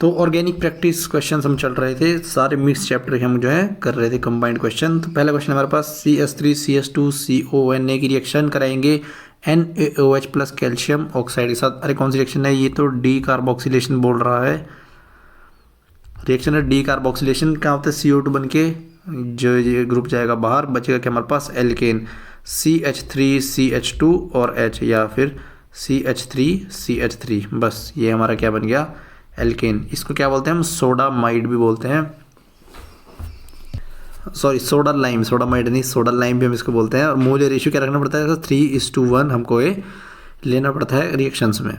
तो organic practice question हम चल रहे थे, सारे मिक्स चैप्टर के हम जो है कर रहे थे कंबाइंड क्वेश्चन। तो पहला क्वेश्चन हमारे पास CH3CH2CONA की रिएक्शन कराएंगे NaOH प्लस कैल्शियम ऑक्साइड के साथ। अरे कौन सी रिएक्शन है, ये तो डी कार्बोक्सिलेशन बोल रहा है। रिएक्शन है डी कार्बोक्सिलेशन, क्या होता है CO2 बन के जो ये ग्रुप जाएगा बाहर, बचेगा क्या हमारे पास एल्केन CH3CH2 और H, या फिर CH3CH3। बस ये हमारा क्या बन गया, एल्केन। इसको क्या बोलते हैं हम, सोडामाइड भी बोलते हैं, सॉरी सोडा लाइम, सोडामाइड नहीं, सोडा लाइम भी हम इसको बोलते हैं। और मोलर रेशियो क्या रखना पड़ता है, 3:1 हमको ये लेना पड़ता है रिएक्शंस में।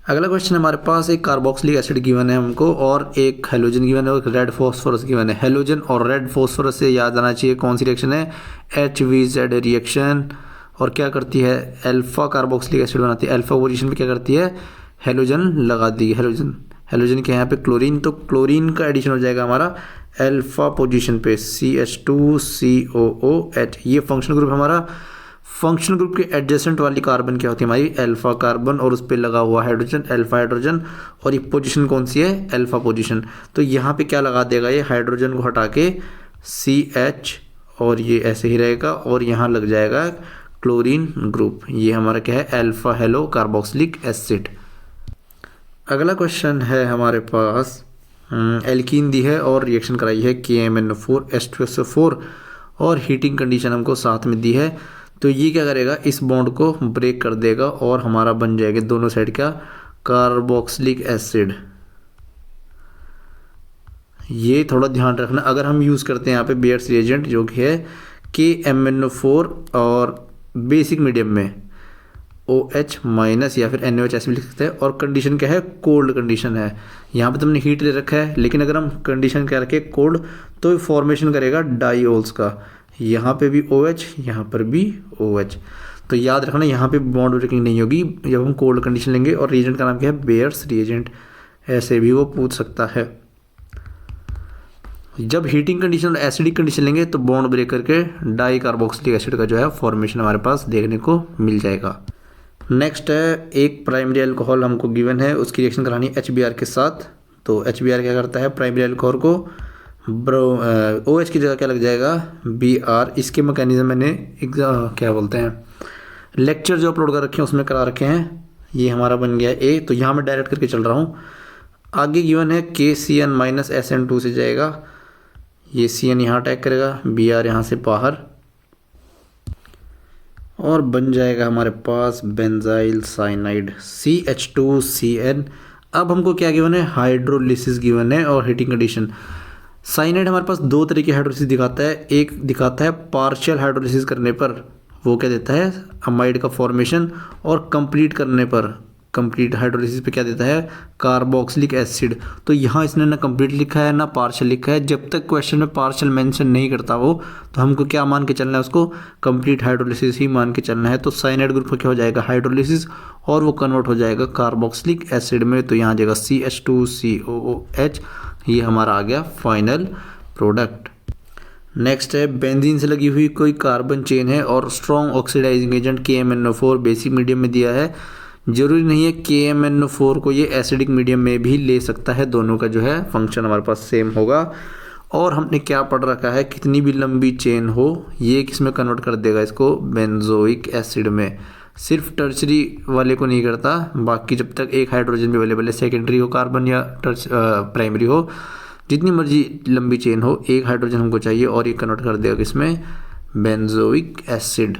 अगला क्वेश्चन हमारे पास एक कार्बोक्सिलिक एसिड गिवन है हमको और एक हेलोजन गिवन है और रेड फॉस्फोरस गिवन है। हेलोजन और रेड फॉस्फोरस से याद आना चाहिए कौन सी रिएक्शन है, HVZ रिएक्शन। और क्या करती है, अल्फा कार्बोक्सिलिक एसिड बनाती है, अल्फा पोजीशन पे क्या करती है, हेलोजन लगा दी। हेलोजन के यहाँ पे क्लोरीन, तो क्लोरीन का एडिशन हो जाएगा हमारा अल्फा पोजीशन पे CH2COOH। ये फंक्शनल ग्रुप हमारा, फंक्शनल ग्रुप के एडजेसेंट वाली कार्बन क्या होती है हमारी, अल्फा कार्बन, और उस पर लगा हुआ हाइड्रोजन अल्फा हाइड्रोजन। और ये पोजीशन कौन सी है, अल्फा पोजीशन। तो यहाँ पे क्या लगा देगा, ये हाइड्रोजन को हटा के CH, और ये ऐसे ही रहेगा, और यहाँ लग जाएगा क्लोरीन ग्रुप। ये हमारा क्या है, अल्फा हेलो कार्बोक्सिलिक एसिड। अगला क्वेश्चन है हमारे पास, एल्कीन दी है और रिएक्शन कराई है KMnO4H2SO4 और हीटिंग कंडीशन हमको साथ में दी है। तो ये क्या करेगा, इस बॉन्ड को ब्रेक कर देगा और हमारा बन जाएगा दोनों साइड का कार्बोक्सिलिक एसिड। ये थोड़ा ध्यान रखना, अगर हम यूज़ करते हैं यहाँ पे बेयर्स रिएजेंट जो कि है KMnO4 और बेसिक मीडियम में OH माइनस या फिर NaOH ऐसे भी लिख सकते हैं, और कंडीशन क्या है, कोल्ड कंडीशन है। यहाँ पे तुमने हीट ले रखा है, लेकिन अगर हम कंडीशन क्या रखें कोल्ड, तो फॉर्मेशन करेगा डाईओल्स का। यहाँ पे भी OH, यहाँ पर भी OH। तो याद रखना यहाँ पे बॉन्ड ब्रेकिंग नहीं होगी जब हम कोल्ड कंडीशन लेंगे। और रिएजेंट का नाम क्या है, बेयर्स रिएजेंट, ऐसे भी वो पूछ सकता है। जब हीटिंग कंडीशन और एसिडिक कंडीशन लेंगे तो बॉन्ड ब्रेक करके डाई कार्बोक्सिलिक एसिड का जो है फॉर्मेशन हमारे पास देखने को मिल जाएगा। नेक्स्ट है, एक प्राइमरी अल्कोहल हमको गिवन है, उसकी रिएक्शन करानी है HBr के साथ। तो HBr क्या करता है, प्राइमरी अल्कोहल को OH की जगह क्या लग जाएगा, Br। इसके मैकेनिज्म मैंने क्या बोलते हैं, लेक्चर जो अपलोड कर रखे हैं उसमें करा रखे हैं। ये हमारा बन गया A, तो यहाँ मैं डायरेक्ट करके चल रहा हूँ। आगे गिवन है KCN-SN2 से जाएगा, ये CN यहाँ अटैक करेगा, Br यहाँ से बाहर, और बन जाएगा हमारे पास बेंजाइल साइनाइड CH2CN। अब हमको क्या गिवन है, हाइड्रोलिसिस गिवन है और हीटिंग कंडीशन। साइनाइड हमारे पास दो तरह की हाइड्रोलिसिस दिखाता है, एक दिखाता है पार्शियल हाइड्रोलिसिस करने पर वो क्या देता है, अमाइड का फॉर्मेशन, और कंप्लीट करने पर, कंप्लीट हाइड्रोलिसिस पे क्या देता है, कार्बोक्सिलिक एसिड। तो यहाँ इसने ना कंप्लीट लिखा है ना पार्शियल लिखा है। जब तक क्वेश्चन में पार्शियल मेंशन नहीं करता वो, तो हमको क्या मान के चलना है, उसको कंप्लीट हाइड्रोलिसिस ही मान के चलना है। तो साइनाइड ग्रुप का क्या हो जाएगा, हाइड्रोलिसिस, और वो कन्वर्ट हो जाएगा कार्बोक्सिलिक एसिड में। तो यहाँ आ जाएगा CH2COOH, ये हमारा आ गया फाइनल प्रोडक्ट। नेक्स्ट है, बेंजीन से लगी हुई कोई कार्बन चेन है और strong oxidizing agent KMnO4 basic medium में दिया है। जरूरी नहीं है KMnO4 को ये एसिडिक मीडियम में भी ले सकता है, दोनों का जो है फंक्शन हमारे पास सेम होगा। और हमने क्या पढ़ रखा है, कितनी भी लंबी चेन हो ये किस में कन्वर्ट कर देगा, इसको बेंजोइक एसिड में। सिर्फ टर्शरी वाले को नहीं करता, बाकी जब तक एक हाइड्रोजन भी अवेलेबल है, सेकेंडरी हो कार्बन या प्राइमरी हो, जितनी मर्जी लंबी चेन हो, एक हाइड्रोजन हमको चाहिए और ये कन्वर्ट कर देगा किसमें, बेंजोइक एसिड।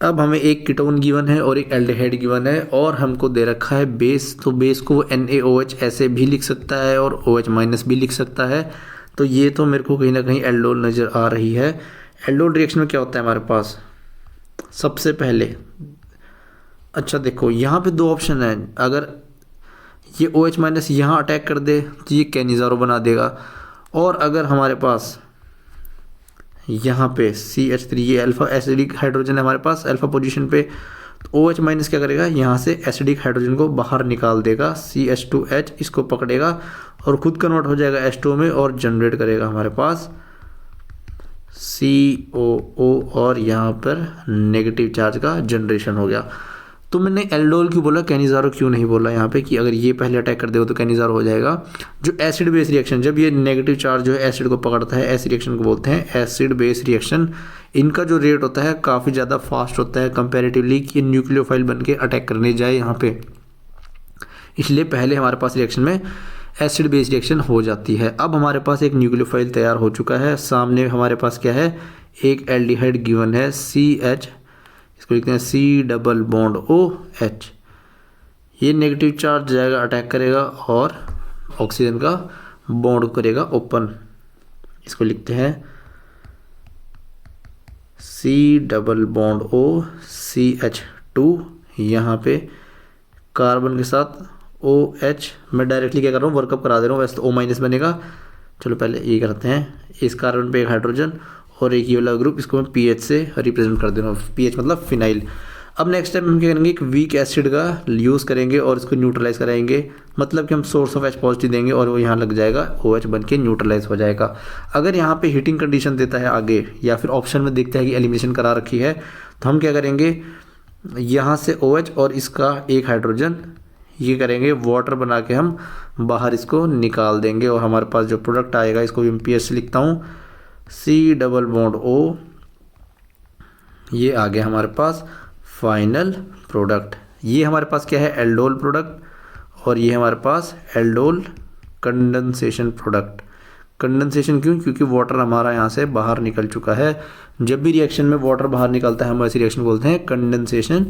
अब हमें एक कीटोन गिवन है और एक एल्डिहाइड गिवन है, और हमको दे रखा है बेस। तो बेस को NaOH ऐसे भी लिख सकता है और OH माइनस भी लिख सकता है। तो ये तो मेरे को कहीं ना कहीं एल्डोल नज़र आ रही है। एल्डोल रिएक्शन में क्या होता है हमारे पास, सबसे पहले, अच्छा देखो यहाँ पे दो ऑप्शन है, अगर ये OH माइनस यहाँ अटैक कर दे तो ये कैनिज़ारो बना देगा, और अगर हमारे पास यहाँ पे CH3, ये अल्फा एसिडिक हाइड्रोजन है हमारे पास अल्फा पोजीशन पे, तो OH माइनस क्या करेगा, यहाँ से एसिडिक हाइड्रोजन को बाहर निकाल देगा, CH2H इसको पकड़ेगा और खुद कन्वर्ट हो जाएगा H2O में और जनरेट करेगा हमारे पास COO, और यहाँ पर नेगेटिव चार्ज का जनरेशन हो गया। तो मैंने एल्डोल क्यों बोला, कैनिज़ारो क्यों नहीं बोला यहाँ पे कि अगर ये पहले अटैक कर देगा तो कैनिज़ारो हो जाएगा। जो एसिड बेस रिएक्शन, जब ये नेगेटिव चार्ज जो है एसिड को पकड़ता है, ऐसी रिएक्शन को बोलते हैं एसिड बेस रिएक्शन। इनका जो रेट होता है काफ़ी ज़्यादा फास्ट होता है कंपैरेटिवली कि न्यूक्लियोफाइल बन के अटैक करने जाए यहाँ पे, इसलिए पहले हमारे पास रिएक्शन में एसिड बेस रिएक्शन हो जाती है। अब हमारे पास एक न्यूक्लियोफाइल तैयार हो चुका है। सामने हमारे पास क्या है, एक एल्डिहाइड गिवन है CH, इसको लिखते हैं C डबल बॉन्ड OH। ये नेगेटिव चार्ज जाएगा, अटैक करेगा और ऑक्सीजन का बॉन्ड करेगा ओपन। इसको लिखते हैं C डबल बॉन्ड OCH2। यहाँ पे कार्बन के साथ OH, मैं डायरेक्टली क्या कर रहा हूँ, वर्कअप करा दे रहा हूँ, वैसे तो O- बनेगा। चलो पहले ये करते हैं, इस कार्बन पे एक हाइड्रोजन और एक ये वाला ग्रुप, इसको मैं पीएच से रिप्रेजेंट कर दे रहा हूँ, पीएच मतलब फिनाइल। अब नेक्स्ट टाइम हम क्या करेंगे, एक वीक एसिड का यूज़ करेंगे और इसको न्यूट्रलाइज कराएंगे, मतलब कि हम सोर्स ऑफ H पॉजिटिव देंगे और वो यहाँ लग जाएगा, OH बन के न्यूट्रलाइज हो जाएगा। अगर यहाँ पे हीटिंग कंडीशन देता है आगे, या फिर ऑप्शन में देखता है कि एलिमिनेशन करा रखी है, तो हम क्या करेंगे, यहाँ से OH और इसका एक हाइड्रोजन ये करेंगे, वाटर बना के हम बाहर इसको निकाल देंगे और हमारे पास जो प्रोडक्ट आएगा, इसको भी मैं पीएच से लिखता हूँ C डबल बॉन्ड O। ये आ गया हमारे पास फाइनल प्रोडक्ट। ये हमारे पास क्या है, एल्डोल प्रोडक्ट, और ये हमारे पास एल्डोल कंडेंसेशन प्रोडक्ट। कंडेंसेशन क्यों, क्योंकि वाटर हमारा यहाँ से बाहर निकल चुका है। जब भी रिएक्शन में वाटर बाहर निकलता है हम ऐसी रिएक्शन बोलते हैं कंडेंसेशन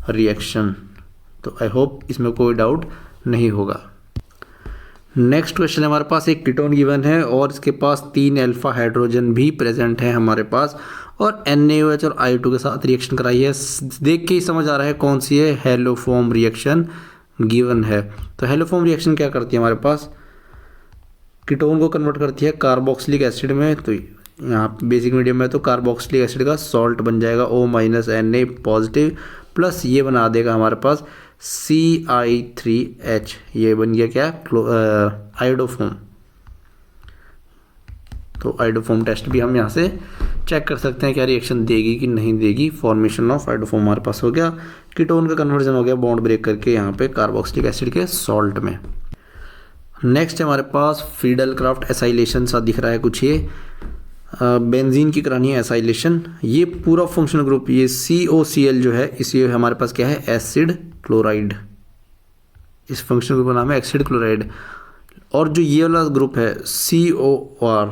रिएक्शन। तो आई होप इसमें कोई डाउट नहीं होगा। नेक्स्ट क्वेश्चन है, हमारे पास एक कीटोन गिवन है और इसके पास 3 अल्फा हाइड्रोजन भी प्रेजेंट है हमारे पास, और NaOH और I2 के साथ रिएक्शन कराई है। देख के ही समझ आ रहा है कौन सी है, हेलोफॉर्म रिएक्शन गिवन है। तो हेलोफॉर्म रिएक्शन क्या करती है, हमारे पास कीटोन को कन्वर्ट करती है कार्बोक्सिलिक एसिड में। तो यहाँ बेसिक मीडियम में तो कार्बोक्सिलिक एसिड का सॉल्ट बन जाएगा O- Na पॉजिटिव, प्लस ये बना देगा हमारे पास CI3H। ये बन गया क्या, आयोडोफॉर्म। तो आयोडोफॉर्म टेस्ट भी हम यहाँ से चेक कर सकते हैं क्या रिएक्शन देगी कि नहीं देगी। फॉर्मेशन ऑफ आयोडोफॉर्म हमारे पास हो गया, कीटोन का कन्वर्जन हो गया बॉन्ड ब्रेक करके यहाँ पे कार्बोक्सिलिक एसिड के सॉल्ट में। नेक्स्ट है हमारे पास फ्रीडल क्राफ्ट एसाइलेशन सा दिख रहा है कुछ, ये बेंजीन की करानी है एसाइलेशन। ये पूरा फंक्शनल ग्रुप, ये COCl जो है, इसे हमारे पास क्या है, एसिड क्लोराइड। इस फंक्शनल ग्रुप का नाम है एसिड क्लोराइड। और जो ये वाला ग्रुप है COR,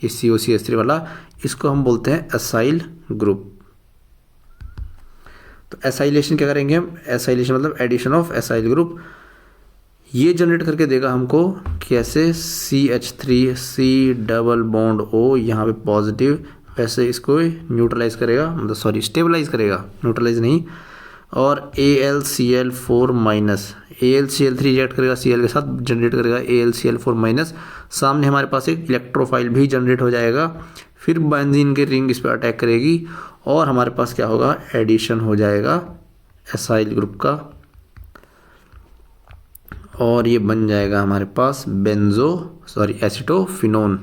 ये COCH3 वाला, इसको हम बोलते हैं एसाइल ग्रुप। तो एसाइलेशन क्या करेंगे हम, एसाइलेशन मतलब एडिशन ऑफ एसाइल ग्रुप। ये जनरेट करके देगा हमको कैसे, CH3 C double bond O यहाँ पे पॉजिटिव, वैसे इसको न्यूट्रलाइज करेगा, मतलब सॉरी स्टेबलाइज करेगा, न्यूट्रलाइज नहीं। और AlCl4 माइनस, AlCl3 रिएक्ट करेगा Cl के साथ, जनरेट करेगा AlCl4 माइनस। सामने हमारे पास एक इलेक्ट्रोफाइल भी जनरेट हो जाएगा, फिर बेंजीन के रिंग इस पर अटैक करेगी और हमारे पास क्या होगा, एडिशन हो जाएगा एसाइल ग्रुप का, और ये बन जाएगा हमारे पास एसिटोफिनोन।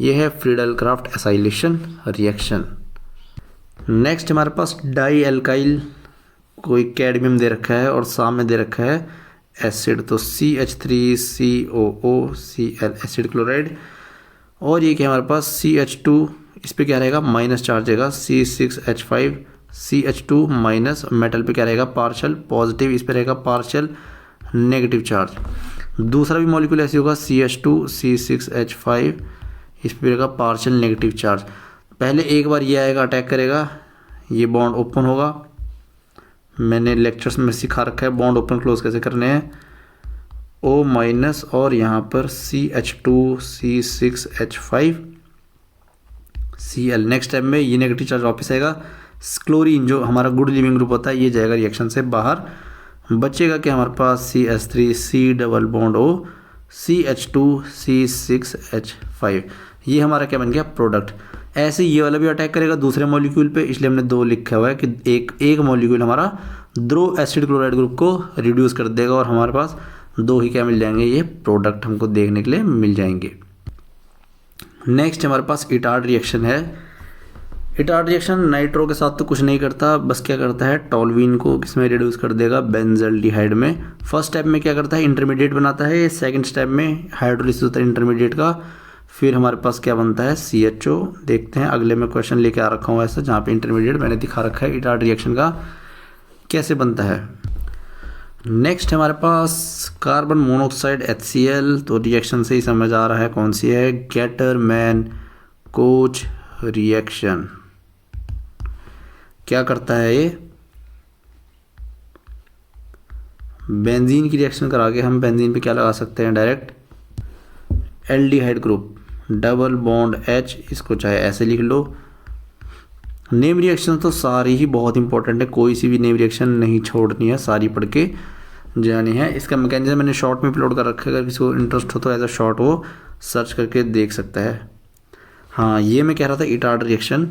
ये है Friedel Crafts acylation reaction. Next हमारे पास डाई एल्काइल, कोई कैडमियम दे रखा है और सामने दे रखा है एसिड, तो CH3COOCl एसिड क्लोराइड। और ये क्या हमारे पास CH2, इस पे क्या रहेगा, माइनस चार्ज रहेगा, C6H5 CH2 माइनस, मेटल पे क्या रहेगा, पार्शल पॉजिटिव, इस पे रहेगा पार्शल नेगेटिव चार्ज। दूसरा भी मॉलिक्यूल ऐसे होगा CH2 C6H5, इस पे रहेगा पार्शल नेगेटिव चार्ज। पहले एक बार ये आएगा, अटैक करेगा, ये बॉन्ड ओपन होगा। मैंने लेक्चर्स में सिखा रखा है बॉन्ड ओपन क्लोज कैसे करने हैं। O माइनस और यहाँ पर CH2 C6H5 Cl। Next time में ये नेगेटिव चार्ज वापस आएगा, क्लोरीन जो हमारा गुड लिविंग ग्रुप होता है ये जाएगा रिएक्शन से बाहर, बचेगा कि हमारे पास CH3 C double bond O CH2 C6H5। ये हमारा क्या बन गया, प्रोडक्ट। ऐसे ये वाला भी अटैक करेगा दूसरे मॉलिक्यूल पे, इसलिए हमने 2 लिखा हुआ है कि एक मॉलिक्यूल हमारा 2 एसिड क्लोराइड ग्रुप को रिड्यूस कर देगा और हमारे पास 2 ही क्या मिल जाएंगे, ये प्रोडक्ट हमको देखने के लिए मिल जाएंगे। नेक्स्ट हमारे पास इटार्ड रिएक्शन है। इटार रिएक्शन नाइट्रो के साथ तो कुछ नहीं करता, बस क्या करता है टॉल्यूइन को किसमें रिड्यूस कर देगा, बेंजल्डिहाइड में। फर्स्ट स्टेप में क्या करता है इंटरमीडिएट बनाता है, सेकंड स्टेप में हाइड्रोलिसिस होता है इंटरमीडिएट का, फिर हमारे पास क्या बनता है CHO। देखते हैं अगले में क्वेश्चन लेके आ रखा हूँ ऐसा जहाँ पे इंटरमीडिएट मैंने दिखा रखा है इटार रिएक्शन का कैसे बनता है। नेक्स्ट हमारे पास कार्बन मोनोऑक्साइड HCl, तो रिएक्शन से ही समझ आ रहा है कौन सी है, गेटरमैन कोच रिएक्शन। क्या करता है ये, बेंजीन की रिएक्शन करा के हम बेंजीन पे क्या लगा सकते हैं direct aldehyde group, double bond H, इसको चाहे ऐसे लिख लो। नेम रिएक्शन तो सारी ही बहुत इंपॉर्टेंट है, कोई सी भी नेम रिएक्शन नहीं छोड़नी है, सारी पढ़ के जानी है। इसका मैकेनिज्म मैंने शॉर्ट में अपलोड कर रखा है, अगर किसी को इंटरेस्ट हो तो एज अ शॉर्ट वो सर्च करके देख सकता है। हाँ ये मैं कह रहा था इटार्ड रिएक्शन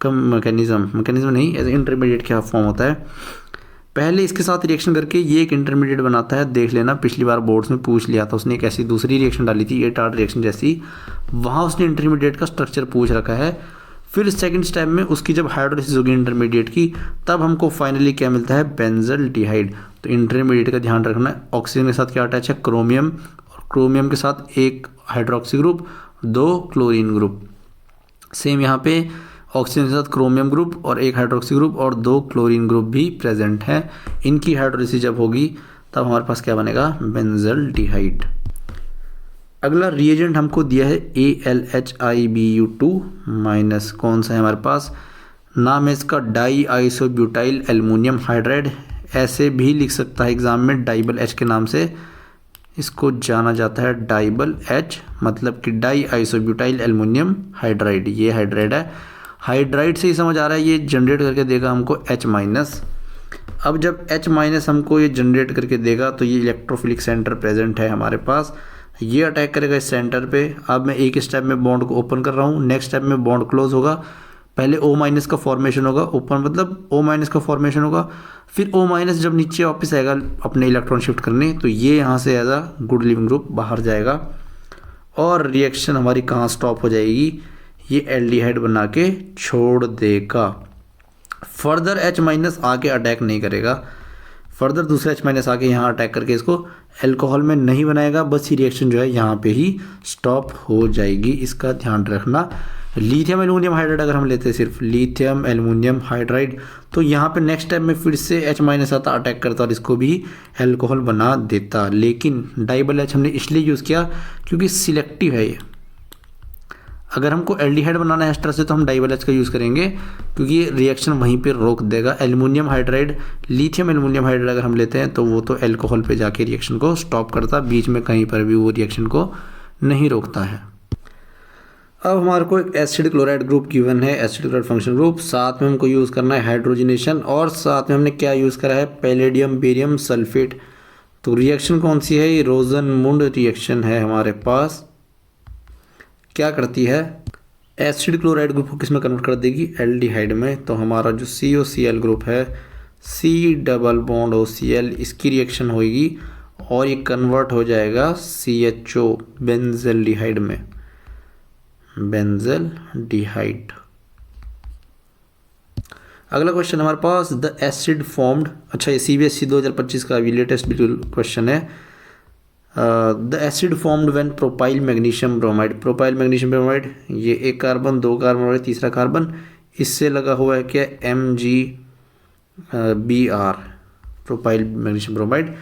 का मैकेनिज्म नहीं, एज इंटरमीडिएट क्या फॉर्म होता है। पहले इसके साथ रिएक्शन करके ये एक इंटरमीडिएट बनाता है, देख लेना पिछली बार बोर्ड्स में पूछ लिया था, उसने एक ऐसी दूसरी रिएक्शन डाली थी इटार्ड रिएक्शन जैसी, वहाँ उसने इंटरमीडिएट का स्ट्रक्चर पूछ रखा है। फिर सेकंड स्टेप में उसकी जब हाइड्रोलिसिस होगी इंटरमीडिएट की, तब हमको फाइनली क्या मिलता है बेंजल्डिहाइड। तो इंटरमीडिएट का ध्यान रखना है, ऑक्सीजन के साथ क्या अटैच है क्रोमियम, और क्रोमियम के साथ एक hydroxy group, 2 chlorine group. Same यहाँ पे ऑक्सीजन के साथ क्रोमियम ग्रुप और एक हाइड्रोक्सी ग्रुप और 2 क्लोरीन ग्रुप भी प्रेजेंट हैं। इनकी हाइड्रोलिसिस जब होगी तब हमारे पास क्या बनेगा बेंजल्डिहाइड। अगला रिएजेंट हमको दिया है AlHiBu2 माइनस, कौन सा है हमारे पास, नाम है इसका डाई आइसोब्यूटाइल एल्युमिनियम हाइड्राइड, ऐसे भी लिख सकता है एग्जाम में डाइबल H के नाम से, इसको जाना जाता है डाइबल H, मतलब कि डाई आइसोब्यूटाइल एल्युमिनियम हाइड्राइड, ये हाइड्राइड है। हाइड्राइड से ही समझ आ रहा है ये जनरेट करके देगा हमको H माइनस। अब जब H माइनस हमको ये जनरेट करके देगा तो ये इलेक्ट्रोफिलिक सेंटर प्रेजेंट है हमारे पास, ये अटैक करेगा इस सेंटर पे। अब मैं एक स्टेप में बॉन्ड को ओपन कर रहा हूँ, नेक्स्ट स्टेप में बॉन्ड क्लोज होगा, पहले O माइनस का फॉर्मेशन होगा, ओपन मतलब O माइनस का फॉर्मेशन होगा, फिर O माइनस जब नीचे वापस आएगा अपने इलेक्ट्रॉन शिफ्ट करने, तो ये यहाँ से as a good leaving group बाहर जाएगा और रिएक्शन हमारी कहाँ स्टॉप हो जाएगी, ये एल्डिहाइड बना के छोड़ देगा। फर्दर H माइनस आके अटैक नहीं करेगा, फर्दर दूसरा H माइनस आके यहाँ अटैक करके इसको अल्कोहल में नहीं बनाएगा, बस ये रिएक्शन जो है यहाँ पे ही स्टॉप हो जाएगी, इसका ध्यान रखना। लिथियम एल्युमिनियम हाइड्राइड अगर हम लेते हैं सिर्फ लिथियम एल्युमिनियम हाइड्राइड, तो यहाँ पे नेक्स्ट स्टेप में फिर से H माइनस आता, अटैक करता और इसको भी अल्कोहल बना देता। लेकिन डाइबल H हमने इसलिए यूज़ किया क्योंकि सिलेक्टिव है ये, अगर हमको एल्डिहाइड बनाना है एस्टर से तो हम डाइबल H का यूज़ करेंगे क्योंकि ये रिएक्शन वहीं पे रोक देगा। Aluminium hydride, lithium aluminium hydride अगर हम लेते हैं तो वो तो अल्कोहल पे जाके रिएक्शन को स्टॉप करता, बीच में कहीं पर भी वो रिएक्शन को नहीं रोकता है। अब हमारे को एक एसिड क्लोराइड ग्रुप गिवन है, एसिड क्लोराइड फंक्शन ग्रुप, साथ में हमको यूज़ करना है हाइड्रोजनेशन और साथ में हमने क्या यूज़ करा है पैलेडियम बेरियम सल्फेट। तो रिएक्शन कौन सी है, ये रोजनमुंड रिएक्शन है हमारे पास। क्या करती है एसिड क्लोराइड ग्रुप को किस में कन्वर्ट कर देगी एल्डिहाइड में। तो हमारा जो COCl ग्रुप है C डबल बॉन्ड OCl, इसकी रिएक्शन होगी और ये कन्वर्ट हो जाएगा CHO बेंजल्डिहाइड में, बेंजल्डिहाइड। अगला क्वेश्चन हमारे पास द एसिड फॉर्म्ड, अच्छा ये CBSE 2025 का अभी लेटेस्ट बिल्कुल क्वेश्चन है। The acid formed when propyl magnesium bromide, propyl magnesium bromide, ये एक कार्बन 2 कार्बन और तीसरा कार्बन, इससे लगा हुआ है क्या MgBr प्रोपाइल मैग्नीशियम ब्रोमाइड।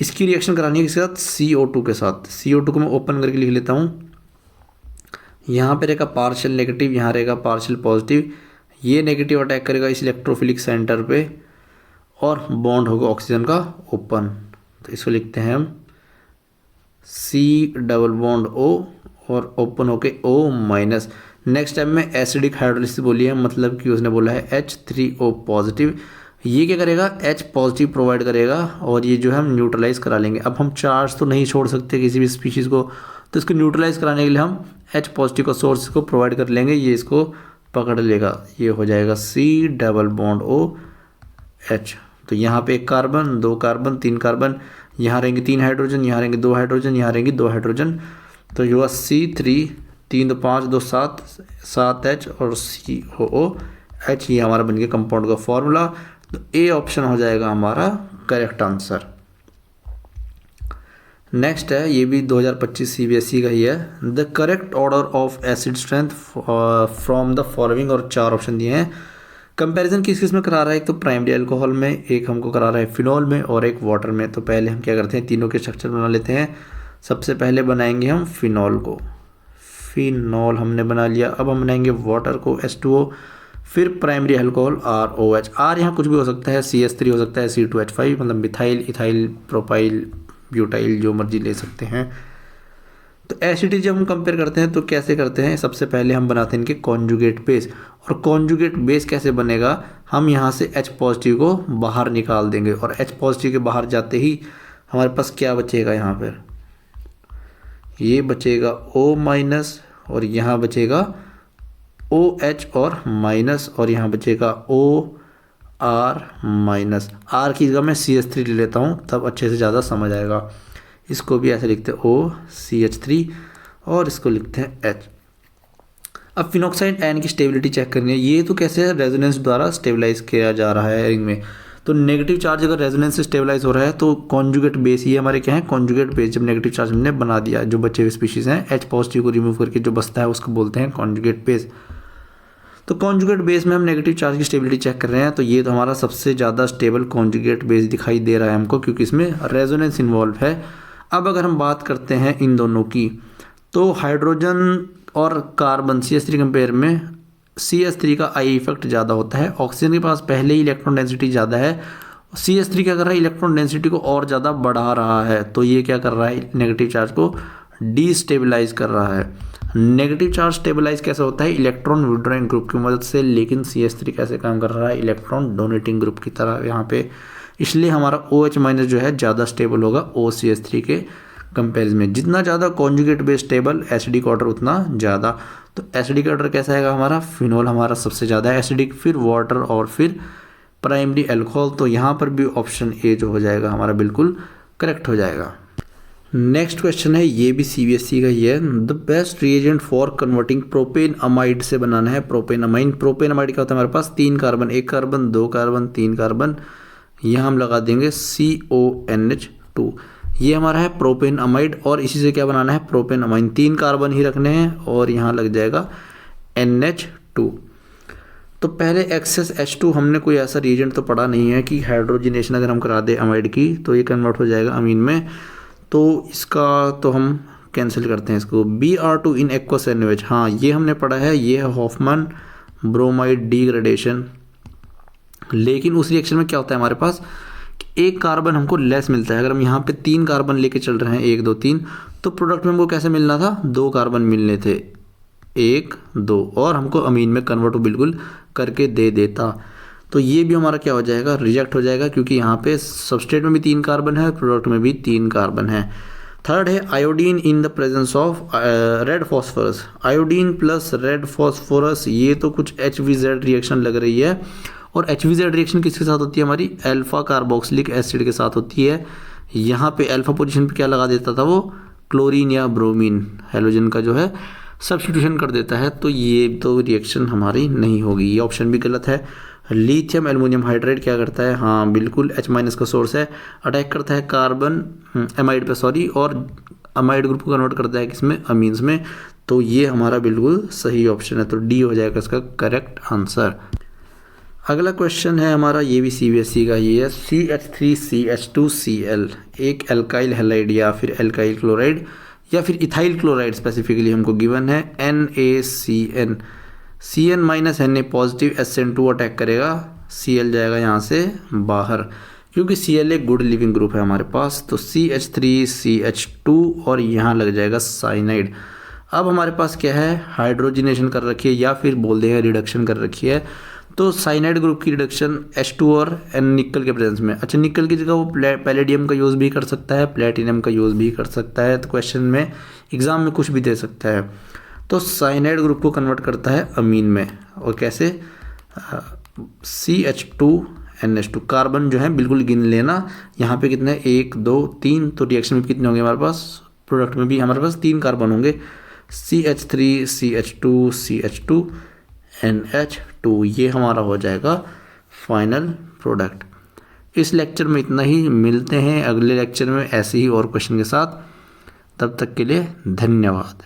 इसकी रिएक्शन करानी है किसके साथ CO2 के साथ। CO2 को मैं ओपन करके लिख लेता हूँ, यहाँ पे रहेगा पार्शियल नेगेटिव, यहाँ रहेगा पार्शियल पॉजिटिव, ये नेगेटिव अटैक करेगा इस इलेक्ट्रोफिलिक सेंटर पे और बॉन्ड होगा ऑक्सीजन का ओपन। तो इसको लिखते हैं हम C डबल बॉन्ड O और ओपन होके O माइनस। नेक्स्ट टाइम में एसिडिक हाइड्रोलिसिस बोली है, मतलब कि उसने बोला है H3O पॉजिटिव, ये क्या करेगा H पॉजिटिव प्रोवाइड करेगा और ये जो है हम न्यूट्रलाइज करा लेंगे। अब हम चार्ज तो नहीं छोड़ सकते किसी भी स्पीशीज़ को, तो इसको न्यूट्रलाइज कराने के लिए हम H पॉजिटिव का सोर्स को प्रोवाइड कर लेंगे, ये इसको पकड़ लेगा, ये हो जाएगा C डबल बॉन्ड OH। तो यहाँ पे 1 कार्बन 2 कार्बन 3 कार्बन, यहाँ रहेंगे 3 हाइड्रोजन, यहाँ रहेंगे 2 हाइड्रोजन, यहाँ रहेंगे 2 हाइड्रोजन, तो ये हुआ C3 3 2 5 2 7 7H और COOH, ये हमारा बन गया कंपाउंड का फॉर्मूला। तो ए ऑप्शन हो जाएगा हमारा करेक्ट आंसर। नेक्स्ट है, ये भी 2025 CBSE का ही है। The correct order of acid strength from the following, और 4 ऑप्शन दिए हैं। कंपैरिजन किस किस में करा रहा है, एक तो प्राइमरी अल्कोहल में, एक हमको करा रहा है फिनॉल में और एक वाटर में। तो पहले हम क्या करते हैं, तीनों के स्ट्रक्चर बना लेते हैं। सबसे पहले बनाएंगे हम फिनॉल को, फिनॉल हमने बना लिया। अब हम बनाएंगे वाटर को H2O, फिर प्राइमरी अल्कोहल ROH। R यहाँ कुछ भी हो सकता है, CH3 हो सकता है, C2H5, मतलब मिथाइल, इथाइल, प्रोपाइल, ब्यूटाइल, जो मर्जी ले सकते हैं। तो एसिडिटी जब हम कंपेयर करते हैं तो कैसे करते हैं, सबसे पहले हम बनाते हैं इनके कॉन्जुगेट बेस। और कॉन्जुगेट बेस कैसे बनेगा, हम यहाँ से H पॉजिटिव को बाहर निकाल देंगे, और H पॉजिटिव के बाहर जाते ही हमारे पास क्या बचेगा, यहाँ पर ये बचेगा O माइनस, और यहाँ बचेगा OH और माइनस, और यहाँ बचेगा OR माइनस। R की जगह मैं CH3 ले लेता हूँ, तब अच्छे से ज़्यादा समझ आएगा। इसको भी ऐसे लिखते हैं OCH3, और इसको लिखते हैं H। अब फिनॉक्साइड आयन की स्टेबिलिटी चेक करनी है। ये तो कैसे है, रेजोनेंस द्वारा स्टेबलाइज किया जा रहा है रिंग में। तो नेगेटिव चार्ज अगर रेजोनेंस से स्टेबलाइज हो रहा है तो कॉन्जुगेट बेस, ये हमारे क्या है, कॉन्जुगेट बेस। जब नेगेटिव चार्ज हमने बना दिया, जो बचे हुए स्पीशीज़ हैं, H पॉजिटिव को रिमूव करके जो बचता है उसको बोलते हैं कॉन्जुगेट बेस। तो कॉन्जुगेट बेस में हम नेगेटिव चार्ज की स्टेबिलिटी चेक कर रहे हैं। तो ये तो हमारा सबसे ज़्यादा स्टेबल कॉन्जुगेट बेस दिखाई दे रहा है हमको, क्योंकि इसमें रेजोनेंस इन्वॉल्व है। अब अगर हम बात करते हैं इन दोनों की, तो हाइड्रोजन और कार्बन CH3 कंपेयर में CH3 का आई इफेक्ट ज़्यादा होता है। ऑक्सीजन के पास पहले ही इलेक्ट्रॉन डेंसिटी ज़्यादा है, CH3 क्या कर रहा है, इलेक्ट्रॉन डेंसिटी को और ज़्यादा बढ़ा रहा है। तो ये क्या कर रहा है, नेगेटिव चार्ज को डीस्टेबलाइज कर रहा है। नेगेटिव चार्ज स्टेबलाइज कैसे होता है, इलेक्ट्रॉन विड्रॉइंग ग्रुप की मदद से, लेकिन CH3 कैसे काम कर रहा है, इलेक्ट्रॉन डोनेटिंग ग्रुप की तरह यहाँ पे। इसलिए हमारा OH माइनस जो है ज़्यादा स्टेबल होगा OCH3 के कंपेरिजन में। जितना ज़्यादा conjugate base stable, acidic order उतना ज़्यादा। तो एसिडिक ऑर्डर कैसा आएगा हमारा, फिनॉल हमारा सबसे ज़्यादा एसिडिक, फिर वाटर, और फिर प्राइमरी अल्कोहल। तो यहाँ पर भी ऑप्शन ए जो हो जाएगा हमारा बिल्कुल करेक्ट हो जाएगा। नेक्स्ट क्वेश्चन है, ये भी CBSE का ही है। The best reagent for converting propane amide से बनाना है प्रोपेन अमाइन। प्रोपेन अमाइड क्या होता है, हमारे पास 3 कार्बन, 1 कार्बन, 2 कार्बन, 3 कार्बन। यहाँ हम लगा देंगे CONH2। ये हमारा है प्रोपेन अमाइड, और इसी से क्या बनाना है, प्रोपेन अमाइन। 3 कार्बन ही रखने हैं, और यहाँ लग जाएगा NH2। तो पहले एक्सेस H2, हमने कोई ऐसा रिएजेंट तो पढ़ा नहीं है कि हाइड्रोजिनेशन अगर हम करा दें अमाइड की तो ये कन्वर्ट हो जाएगा अमीन में। तो इसका तो हम कैंसिल करते हैं इसको। Br2 इन एक्वस NaOH, हाँ ये हमने पढ़ा है, ये है हॉफमैन ब्रोमाइड डिग्रेडेशन। लेकिन उस रिएक्शन में क्या होता है, हमारे पास 1 कार्बन हमको लेस मिलता है। अगर हम यहाँ पे 3 कार्बन लेके चल रहे हैं, 1 2 3, तो प्रोडक्ट में हमको कैसे मिलना था, 2 कार्बन मिलने थे, 1 2, और हमको अमीन में कन्वर्ट बिल्कुल करके दे देता। तो ये भी हमारा क्या हो जाएगा, रिजेक्ट हो जाएगा, क्योंकि यहाँ पे सबस्ट्रेट में भी 3 कार्बन है, प्रोडक्ट में भी 3 कार्बन है। थर्ड है iodine in the presence of red phosphorus. Iodine plus red phosphorus, ये तो कुछ HVZ रिएक्शन लग रही है। और HVZ रिएक्शन किसके साथ होती है, हमारी अल्फा कार्बोक्सिलिक एसिड के साथ होती है। यहाँ पे अल्फा पोजीशन पे क्या लगा देता था वो, क्लोरीन या ब्रोमीन, हेलोजन का जो है सब्स्टिट्यूशन कर देता है। तो ये तो रिएक्शन हमारी नहीं होगी, ये ऑप्शन भी गलत है। लिथियम एल्युमिनियम हाइड्राइड क्या करता है, हाँ बिल्कुल H माइनस का सोर्स है, अटैक करता है कार्बन एमाइड पे सॉरी, और अमाइड ग्रुप को कन्वर्ट करता है किसमें, अमीन्स में। तो ये हमारा बिल्कुल सही ऑप्शन है, तो डी हो जाएगा इसका करेक्ट आंसर। अगला क्वेश्चन है हमारा, ये भी CBSE का ही है। CH3CH2Cl एक एल्काइल हैलाइड या फिर एल्काइल क्लोराइड या फिर इथाइल क्लोराइड स्पेसिफिकली हमको गिवन है। NaCN, Cn minus Na positive, SN2 attack करेगा, Cl जाएगा यहाँ से बाहर, क्योंकि Cl एक गुड लिविंग ग्रुप है हमारे पास। तो CH3CH2 और यहाँ लग जाएगा साइनाइड। अब हमारे पास क्या है, हाइड्रोजिनेशन कर रखी है या फिर बोल दें रिडक्शन कर रखी है। तो साइनाइड ग्रुप की रिडक्शन H2 और N निकल के प्रेजेंस में। अच्छा, निकल की जगह वो पैलेडियम का यूज़ भी कर सकता है, प्लेटिनम का यूज़ भी कर सकता है। तो क्वेश्चन में एग्जाम में कुछ भी दे सकता है। तो साइनाइड ग्रुप को कन्वर्ट करता है अमीन में, और कैसे, CH2NH2 कार्बन जो है बिल्कुल गिन लेना। यहाँ पे कितने, 1 2 3, तो रिएक्शन में कितने होंगे हमारे पास, प्रोडक्ट में भी हमारे पास 3 कार्बन होंगे। CH3CH2CH2NH2 ये हमारा हो जाएगा फाइनल प्रोडक्ट। इस लेक्चर में इतना ही, मिलते हैं अगले लेक्चर में ऐसे ही और क्वेश्चन के साथ। तब तक के लिए धन्यवाद।